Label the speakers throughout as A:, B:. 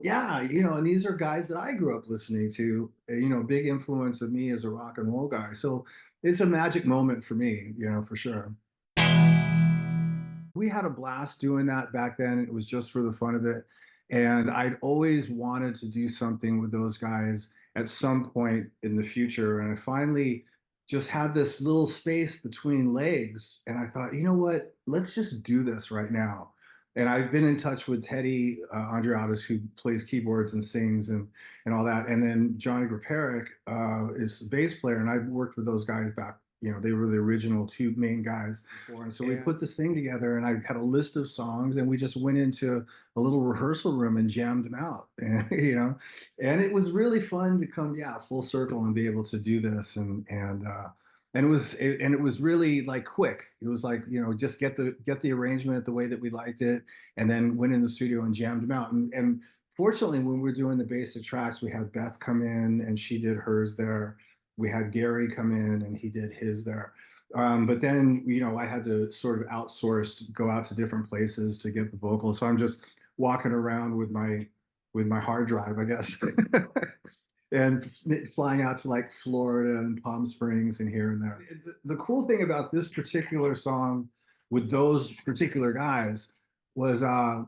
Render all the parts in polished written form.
A: Yeah, and these are guys that I grew up listening to, big influence of me as a rock and roll guy. So it's a magic moment for me, for sure. We had a blast doing that back then. It was just for the fun of it. And I'd always wanted to do something with those guys at some point in the future. And I finally just had this little space between legs. And I thought, you know what? Let's just do this right now. And I've been in touch with Teddy Andreatis, who plays keyboards and sings and all that. And then Johnny Griperic is the bass player. And I've worked with those guys back, they were the original two main guys before. And so we put this thing together, and I had a list of songs, and we just went into a little rehearsal room and jammed them out. And it was really fun to come, yeah, full circle and be able to do this. And it was really like quick. It was like, just get the arrangement the way that we liked it, and then went in the studio and jammed them out. And fortunately, when we were doing the basic tracks, we had Beth come in and she did hers there. We had Gary come in and he did his there. But then, I had to sort of outsource, go out to different places to get the vocals. So I'm just walking around with my hard drive, I guess, and flying out to like Florida and Palm Springs and here and there. The cool thing about this particular song with those particular guys was, I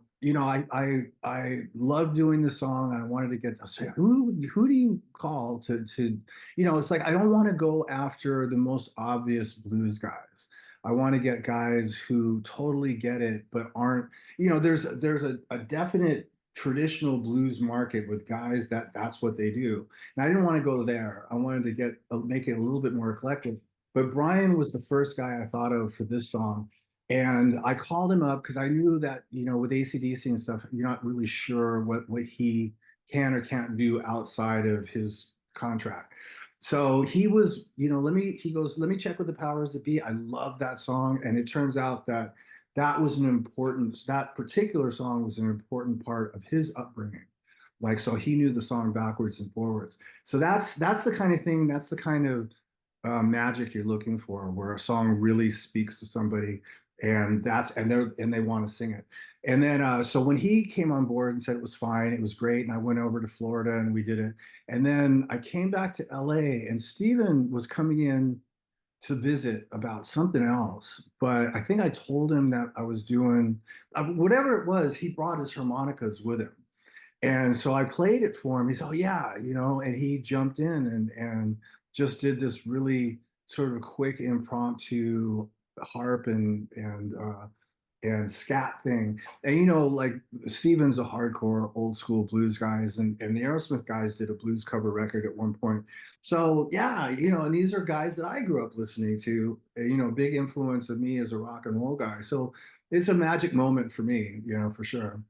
A: love doing the song. And I wanted to get to say, who do you call to it's like I don't want to go after the most obvious blues guys. I want to get guys who totally get it, but aren't, there's a definite traditional blues market with guys that's what they do. And I didn't want to go there. I wanted to make it a little bit more eclectic. But Brian was the first guy I thought of for this song. And I called him up because I knew that, with AC/DC and stuff, you're not really sure what he can or can't do outside of his contract. So he goes, let me check with the powers that be. I love that song. And it turns out that particular song was an important part of his upbringing. Like, so he knew the song backwards and forwards. So that's the kind of thing, that's the kind of magic you're looking for, where a song really speaks to somebody, and they want to sing it. And then so when he came on board and said it was fine, it was great, and I went over to Florida and we did it. And then I came back to LA, and Steven was coming in to visit about something else. But I think I told him that I was doing whatever it was. He brought his harmonicas with him. And so I played it for him. He said, "Oh yeah," and he jumped in and just did this really sort of quick impromptu harp and scat thing. And like Steven's a hardcore old school blues guys, and the Aerosmith guys did a blues cover record at one point. So yeah, and these are guys that I grew up listening to, big influence of me as a rock and roll guy. So it's a magic moment for me, for sure.